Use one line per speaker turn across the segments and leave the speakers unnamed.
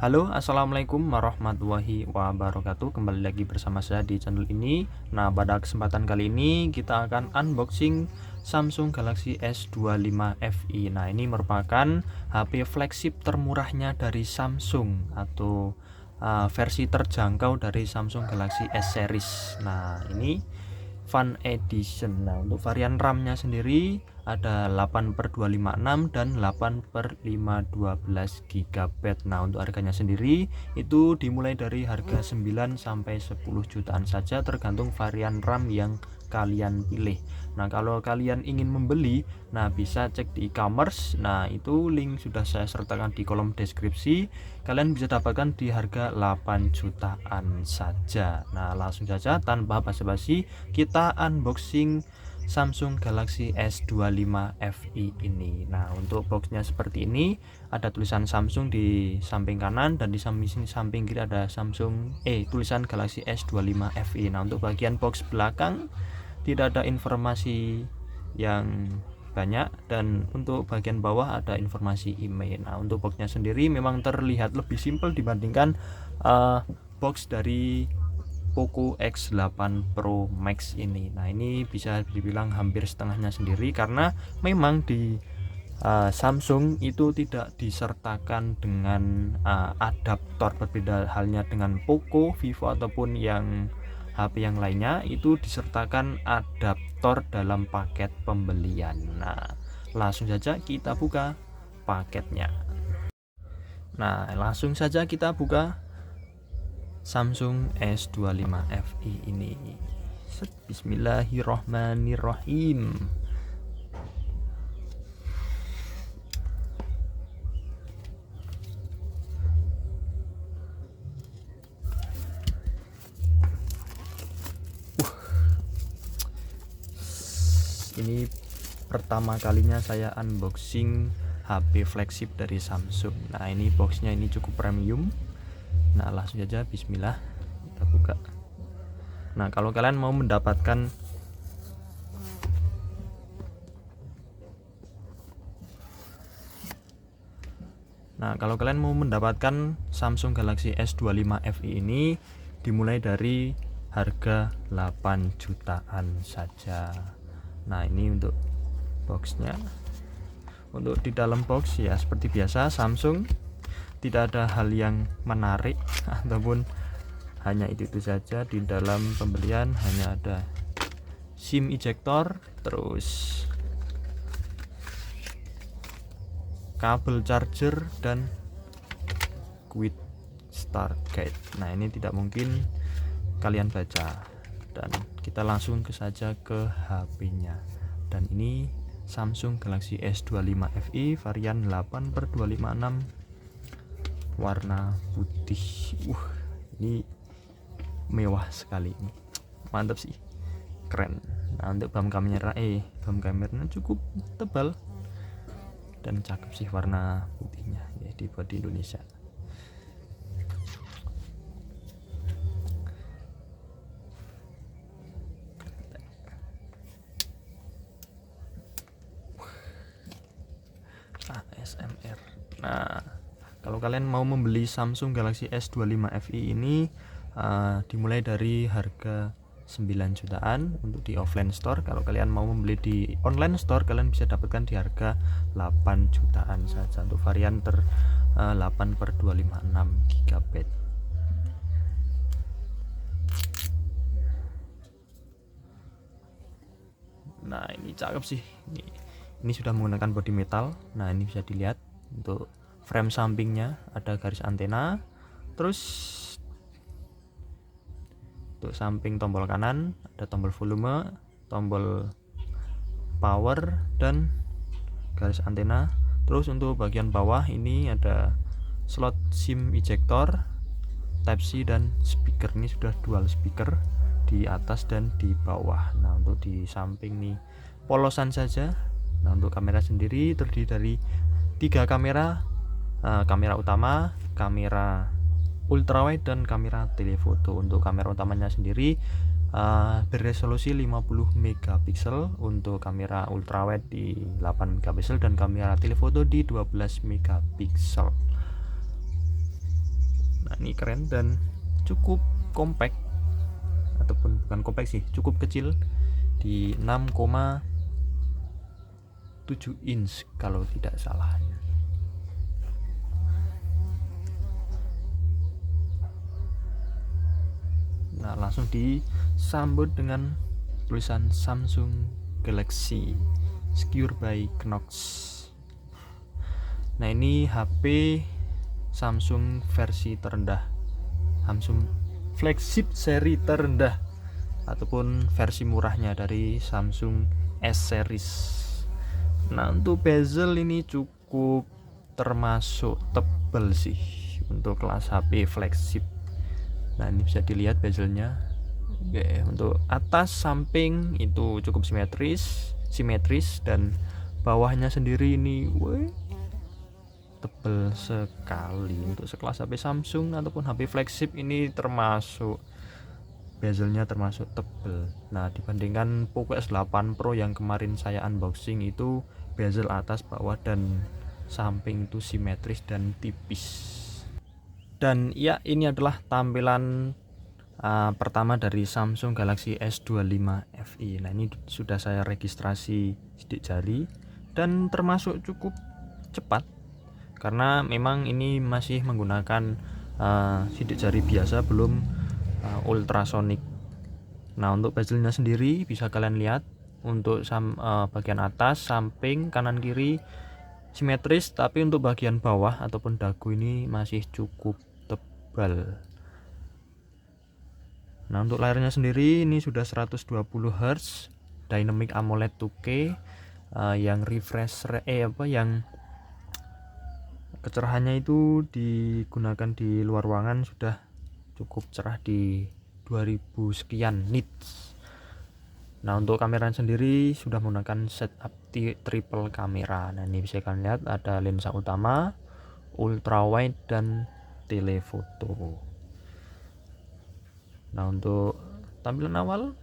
Halo, assalamualaikum warahmatullahi wabarakatuh. Kembali lagi bersama saya di channel ini. Nah, pada kesempatan kali ini kita akan unboxing Samsung Galaxy S25 FE. Nah, ini merupakan HP flagship termurahnya dari Samsung atau versi terjangkau dari Samsung Galaxy S series. Nah, ini Fun Edition. Nah, untuk varian RAM-nya sendiri ada 8/256 dan 8/512 GB. Nah, untuk harganya sendiri itu dimulai dari harga 9 sampai 10 jutaan saja tergantung varian RAM yang kalian pilih. Nah, kalau kalian ingin membeli, nah bisa cek di e-commerce. Nah, itu link sudah saya sertakan di kolom deskripsi. Kalian bisa dapatkan di harga 8 jutaan saja. Nah, langsung saja tanpa basa-basi kita unboxing Samsung Galaxy S25 FE ini. Nah, untuk boxnya seperti ini, ada tulisan Samsung di samping kanan dan di samping kiri ada tulisan Galaxy S25 FE. Nah, untuk bagian box belakang tidak ada informasi yang banyak, dan untuk bagian bawah ada informasi email. Nah, untuk boxnya sendiri memang terlihat lebih simpel dibandingkan box dari Poco X8 Pro Max ini. Nah, ini bisa dibilang hampir setengahnya sendiri karena memang di Samsung itu tidak disertakan dengan adaptor. Berbeda halnya dengan Poco, Vivo ataupun yang HP yang lainnya, itu disertakan adaptor dalam paket pembelian. Nah, langsung saja kita buka paketnya. Nah, langsung saja kita buka Samsung S25 FE ini. Bismillahirrohmanirrohim. Ini pertama kalinya saya unboxing HP flagship dari Samsung. Nah, ini boxnya ini cukup premium. Nah, langsung saja bismillah kita buka. Nah, kalau kalian mau mendapatkan Samsung Galaxy S25 FE ini dimulai dari harga 8 jutaan saja. Nah, ini untuk boxnya. Untuk di dalam box ya seperti biasa Samsung, tidak ada hal yang menarik ataupun hanya itu saja. Di dalam pembelian hanya ada SIM ejector, terus kabel charger dan quick start guide. Nah, ini tidak mungkin kalian baca, dan kita langsung saja ke HP-nya. Dan ini Samsung Galaxy S25 FE varian 8/256 warna putih. Ini mewah sekali, mantap sih, keren. Nah, untuk bam kameranya cukup tebal dan cakep sih warna putihnya ya, dibuat di Indonesia. ASMR. Nah, kalau kalian mau membeli Samsung Galaxy S25 FE ini dimulai dari harga 9 jutaan untuk di offline store. Kalau kalian mau membeli di online store, kalian bisa dapatkan di harga 8 jutaan saja untuk varian 8/256 GB. Nah, ini cakep sih. Ini sudah menggunakan bodi metal. Nah, ini bisa dilihat untuk frame sampingnya ada garis antena. Terus untuk samping tombol kanan ada tombol volume, tombol power dan garis antena. Terus untuk bagian bawah ini ada slot SIM ejector, Type C dan speaker. Ini sudah dual speaker di atas dan di bawah. Nah, untuk di samping nih polosan saja. Nah, untuk kamera sendiri terdiri dari 3 kamera, kamera utama, kamera ultrawide dan kamera telefoto. Untuk kamera utamanya sendiri beresolusi 50 megapiksel, untuk kamera ultrawide di 8 megapiksel dan kamera telefoto di 12 megapiksel. Ini keren dan cukup compact, ataupun bukan compact sih, cukup kecil di 6,7 inch kalau tidak salah. Nah, langsung disambut dengan tulisan Samsung Galaxy Secure by Knox. Nah, ini HP Samsung versi terendah, Samsung flagship seri terendah ataupun versi murahnya dari Samsung S series. Nah, untuk bezel ini cukup termasuk tebal sih untuk kelas HP flagship. Nah, ini bisa dilihat bezelnya. Oke, untuk atas samping itu cukup simetris dan bawahnya sendiri ini tebal sekali. Untuk sekelas HP Samsung ataupun HP flagship ini termasuk bezelnya termasuk tebal. Nah, dibandingkan Poco S8 Pro yang kemarin saya unboxing, itu bezel atas, bawah, dan samping itu simetris dan tipis. Dan ya, ini adalah tampilan pertama dari Samsung Galaxy S25 FE. Nah, ini sudah saya registrasi sidik jari dan termasuk cukup cepat karena memang ini masih menggunakan sidik jari biasa, belum ultrasonic. Nah, untuk bezelnya sendiri bisa kalian lihat untuk bagian atas, samping, kanan, kiri simetris, tapi untuk bagian bawah ataupun dagu ini masih cukup tebal. Nah, untuk layarnya sendiri ini sudah 120 Hz Dynamic AMOLED 2K yang refresh yang kecerahannya itu digunakan di luar ruangan sudah cukup cerah di 2000 sekian nits. Nah, untuk kamera sendiri sudah menggunakan setup triple kamera. Nah, ini bisa kalian lihat ada lensa utama, ultra wide, dan telefoto. Nah, untuk tampilan awal,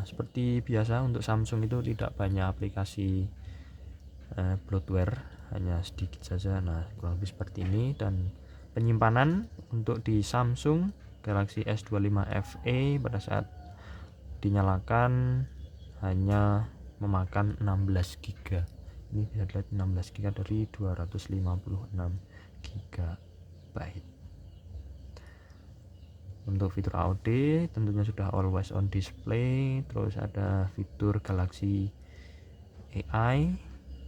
seperti biasa untuk Samsung itu tidak banyak aplikasi bloatware, hanya sedikit saja. Nah, kurang lebih seperti ini. Dan penyimpanan untuk di Samsung Galaxy S25 FE pada saat dinyalakan hanya memakan 16 GB. Ini bisa dilihat 16 GB dari 256 GB. Untuk fitur audio tentunya sudah always on display, terus ada fitur Galaxy AI.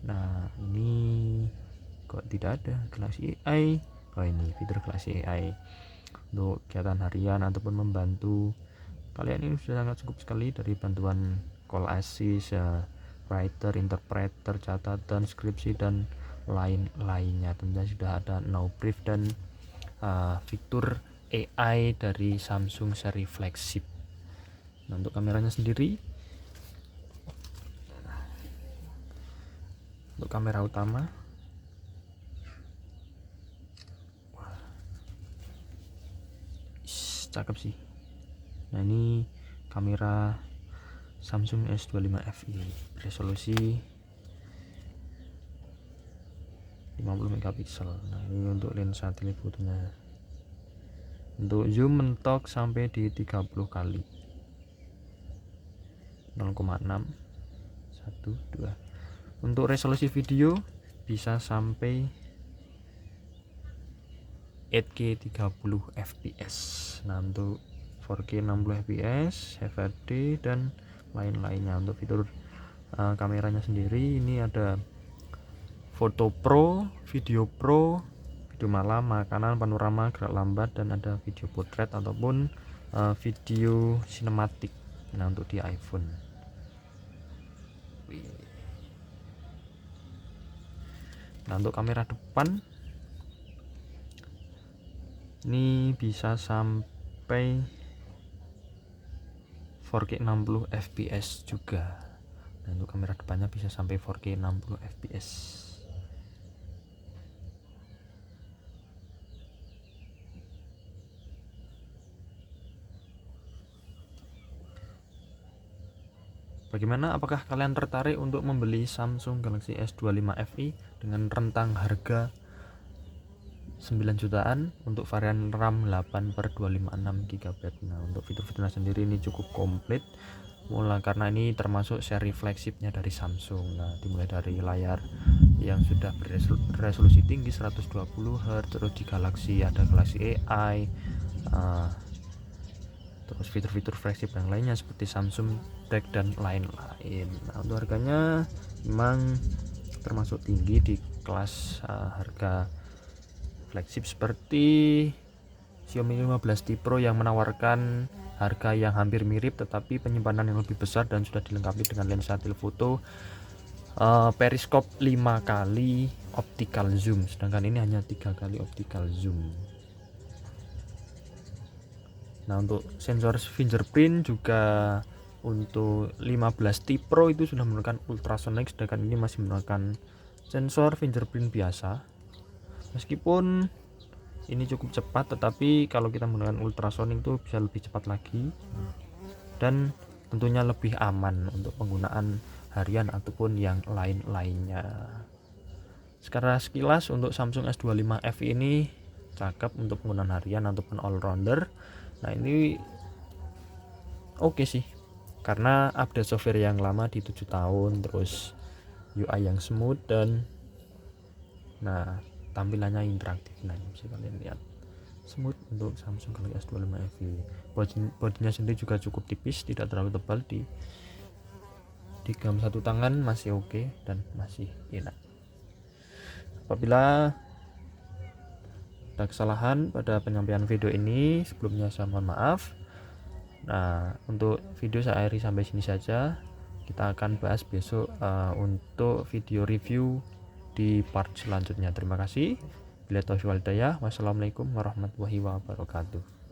Nah, ini kok tidak ada Galaxy AI. Oh, ini fitur Galaxy AI untuk kegiatan harian ataupun membantu kalian. Ini sudah sangat cukup sekali, dari bantuan call assist, writer, interpreter, catatan, skripsi, dan lain-lainnya. Tentunya sudah ada no brief dan fitur AI dari Samsung seri flagship. Nah, untuk kameranya sendiri, untuk kamera utama, cakep sih. Nah, ini kamera Samsung S25 FE resolusi 50 megapiksel. Nah, ini untuk lensa telefotonya. Untuk zoom mentok sampai di 30 kali, 0,6, 1, 2. Untuk resolusi video bisa sampai 8K 30 fps. Nah, untuk 4K 60 fps, HDR, dan lain-lainnya. Untuk fitur kameranya sendiri ini ada foto pro, video malam, makanan, panorama, gerak lambat, dan ada video portrait ataupun video sinematik. Nah, untuk di iPhone. Nah, untuk kamera depan ini bisa sampai 4K 60 fps juga. Nah, untuk kamera depannya bisa sampai 4K 60 fps. Bagaimana? Apakah kalian tertarik untuk membeli Samsung Galaxy S25 FE dengan rentang harga 9 jutaan untuk varian RAM 8/256 GB. Nah, untuk fitur-fiturnya sendiri ini cukup komplit karena ini termasuk seri flagshipnya dari Samsung. Nah, dimulai dari layar yang sudah beresolusi tinggi 120 Hz, terus di Galaxy ada Galaxy AI, terus fitur-fitur flagship yang lainnya seperti Samsung Tag dan lain-lain. Nah, untuk harganya memang termasuk tinggi di kelas harga flagship seperti Xiaomi 15T Pro yang menawarkan harga yang hampir mirip tetapi penyimpanan yang lebih besar dan sudah dilengkapi dengan lensa telefoto periskop 5 kali optical zoom, sedangkan ini hanya 3 kali optical zoom. Nah, untuk sensor fingerprint juga untuk 15T Pro itu sudah menggunakan ultrasonic, sedangkan ini masih menggunakan sensor fingerprint biasa. Meskipun ini cukup cepat, tetapi kalau kita menggunakan ultrasonic itu bisa lebih cepat lagi dan tentunya lebih aman untuk penggunaan harian ataupun yang lain-lainnya. Sekarang sekilas untuk Samsung S25 FE ini cakep untuk penggunaan harian ataupun all rounder. Nah, ini oke sih, karena update software yang lama di 7 tahun, terus UI yang smooth dan tampilannya interaktif. Nah, ini bisa kalian lihat smooth untuk Samsung Galaxy S25 FE. Bodinya sendiri juga cukup tipis, tidak terlalu tebal, di genggam satu tangan masih oke dan masih enak. Apabila ada kesalahan pada penyampaian video ini, sebelumnya saya mohon maaf. Nah, untuk video saya akhiri sampai sini saja. Kita akan bahas besok untuk video review di part selanjutnya. Terima kasih. Bila taufiq wal hidayah. Wassalamualaikum warahmatullahi wabarakatuh.